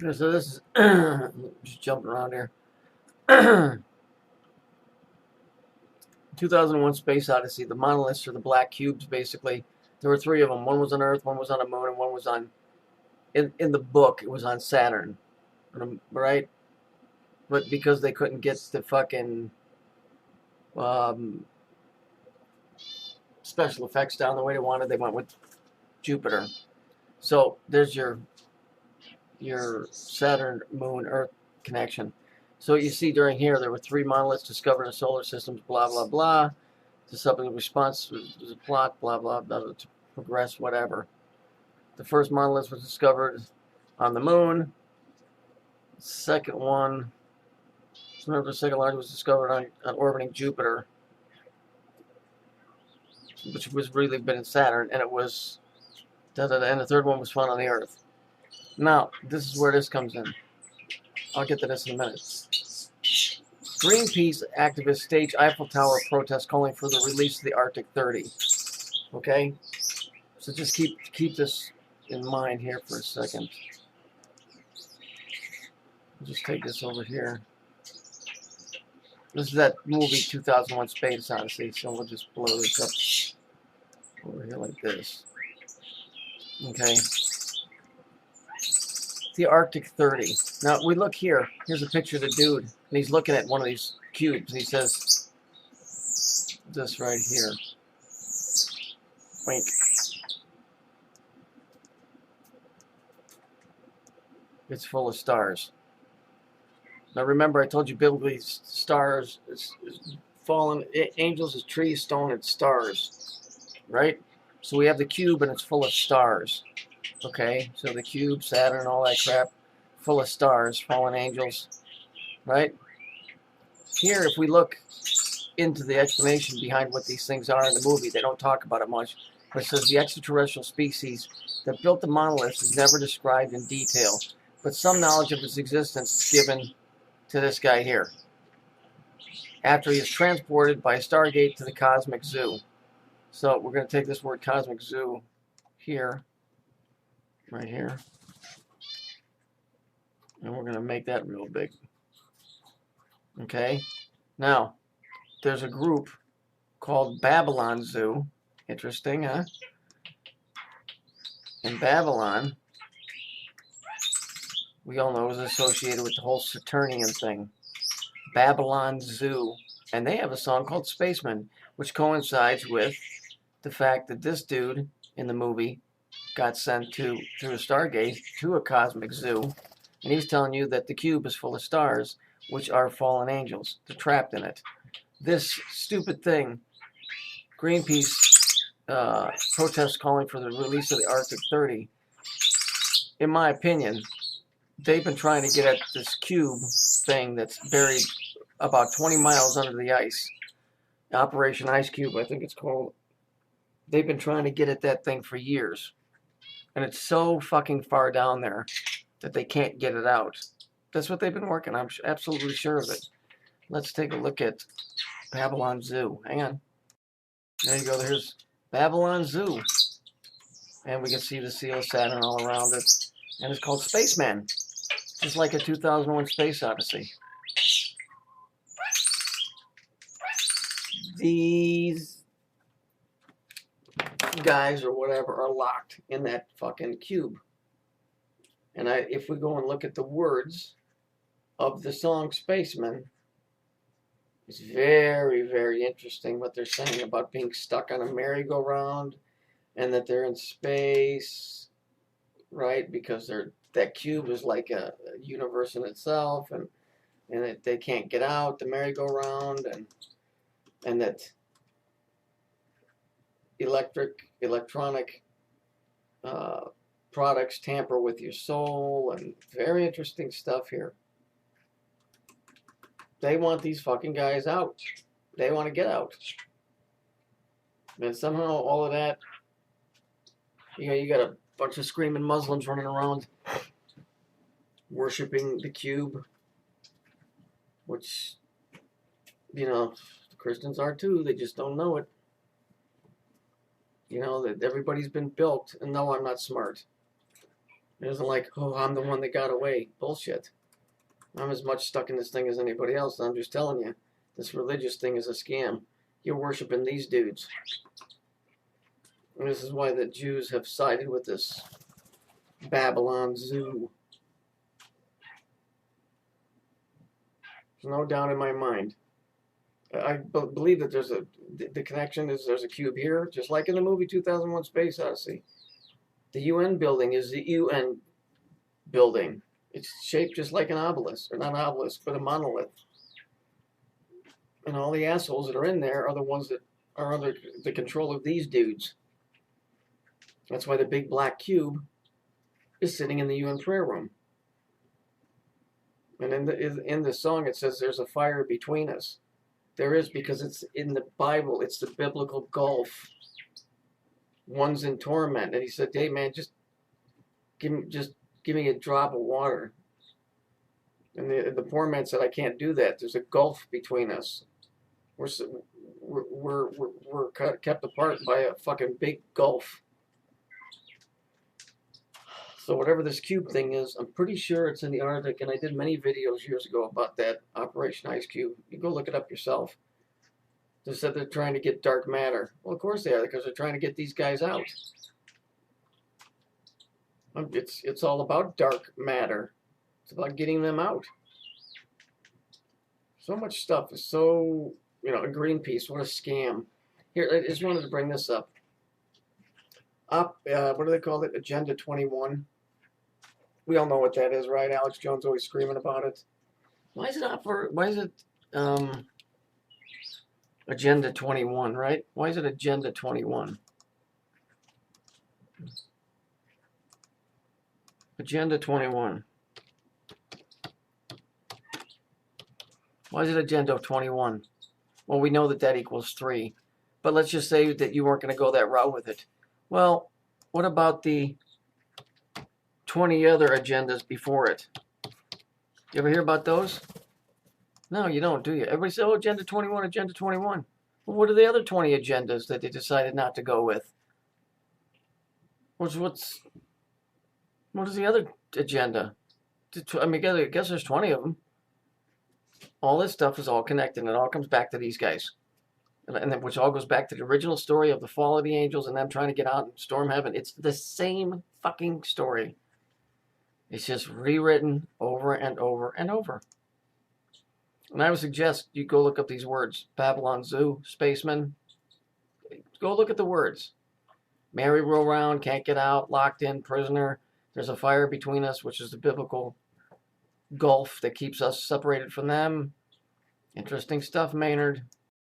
So this is just jumping around here. 2001 Space Odyssey. The monoliths are the black cubes, basically. There were three of them. One was on Earth, one was on the moon, and one was on, in the book, it was on Saturn. Right? But because they couldn't get the fucking special effects down the way they wanted, they went with Jupiter. So there's your Saturn, Moon, Earth connection. So you see during here, there were three monoliths discovered in solar systems, blah, blah, blah. The subsequent response was a plot, blah, blah, blah, to progress, whatever. The first monolith was discovered on the moon. The second one, the second largest, was discovered on orbiting Jupiter, which was really been in Saturn, and it was, and the third one was found on the Earth. Now, this is where this comes in. I'll get to this in a minute. Greenpeace activists stage Eiffel Tower protest calling for the release of the Arctic 30. Okay? So just keep this in mind here for a second. I'll just take this over here. This is that movie 2001 Space Odyssey, so we'll just blow this up over here like this. Okay? The Arctic 30. Now, we look here. Here's a picture of the dude, and he's looking at one of these cubes. He says, this right here. Wink. It's full of stars. Now, remember, I told you biblically, stars, fallen angels is trees, stone, and stars. Right? So we have the cube, and it's full of stars. Okay, so the cube, Saturn, all that crap, full of stars, fallen angels, right? Here, if we look into the explanation behind what these things are in the movie, they don't talk about it much, but it says the extraterrestrial species that built the monoliths is never described in detail, but some knowledge of its existence is given to this guy here, after he is transported by a Stargate to the Cosmic Zoo. So we're going to take this word Cosmic Zoo here, right here, and we're going to make that real big. Okay, now there's a group called Babylon Zoo. Interesting, huh? In Babylon, we all know, is associated with the whole Saturnian thing. Babylon Zoo, and they have a song called Spaceman, which coincides with the fact that this dude in the movie got sent through a Stargate to a cosmic zoo, and he's telling you that the cube is full of stars, which are fallen angels. They're trapped in it. This stupid thing, Greenpeace protests calling for the release of the Arctic 30. In my opinion, they've been trying to get at this cube thing that's buried about 20 miles under the ice. Operation Ice Cube, I think it's called. They've been trying to get at that thing for years. And it's so fucking far down there that they can't get it out. That's what they've been working on. I'm absolutely sure of it. Let's take a look at Babylon Zoo. Hang on. There you go. There's Babylon Zoo. And we can see the seal of Saturn all around it. And it's called Spaceman. Just like a 2001 Space Odyssey. These guys or whatever are locked in that fucking cube. And if we go and look at the words of the song Spaceman, it's very, very interesting what they're saying about being stuck on a merry-go-round and that they're in space, right? Because that cube is like a universe in itself, and that they can't get out the merry-go-round, and that electronic products tamper with your soul, and very interesting stuff here. They want these fucking guys out. They want to get out. And somehow all of that, you got a bunch of screaming Muslims running around worshiping the cube, which, the Christians are too. They just don't know it. That everybody's been built, and no, I'm not smart. It isn't like, oh, I'm the one that got away. Bullshit. I'm as much stuck in this thing as anybody else. I'm just telling you, this religious thing is a scam. You're worshiping these dudes. And this is why the Jews have sided with this Babylon Zoo. There's no doubt in my mind. I believe that the connection is there's a cube here, just like in the movie 2001 Space Odyssey. The UN building is the UN building. It's shaped just like an obelisk, or not an obelisk, but a monolith. And all the assholes that are in there are the ones that are under the control of these dudes. That's why the big black cube is sitting in the UN prayer room. And in the song it says there's a fire between us. There is, because it's in the Bible. It's the biblical gulf. One's in torment, and he said, "Hey man, just give me a drop of water." And the poor man said, "I can't do that. There's a gulf between us. We're kept apart by a fucking big gulf." So whatever this cube thing is, I'm pretty sure it's in the Arctic, and I did many videos years ago about that Operation Ice Cube. You go look it up yourself. They said they're trying to get dark matter. Well, of course they are, because they're trying to get these guys out. It's all about dark matter. It's about getting them out. So much stuff is so, Greenpeace, what a scam. Here, I just wanted to bring this up. What do they call it? Agenda 21. We all know what that is, right? Alex Jones always screaming about it. Why is it Agenda 21, right? Why is it Agenda 21? Agenda 21. Why is it Agenda 21? Well, we know that equals 3. But let's just say that you weren't going to go that route with it. Well, what about the 20 other agendas before it? You ever hear about those? No, you don't, do you? Everybody says, oh, Agenda 21, Agenda 21. Well, what are the other 20 agendas that they decided not to go with? What is the other agenda? I mean, I guess there's 20 of them. All this stuff is all connected, and it all comes back to these guys. And which all goes back to the original story of the fall of the angels and them trying to get out and storm heaven. It's the same fucking story. It's just rewritten over and over and over. And I would suggest you go look up these words. Babylon Zoo, spaceman. Go look at the words. Merry-go-round, can't get out, locked in, prisoner. There's a fire between us, which is the biblical gulf that keeps us separated from them. Interesting stuff, Maynard.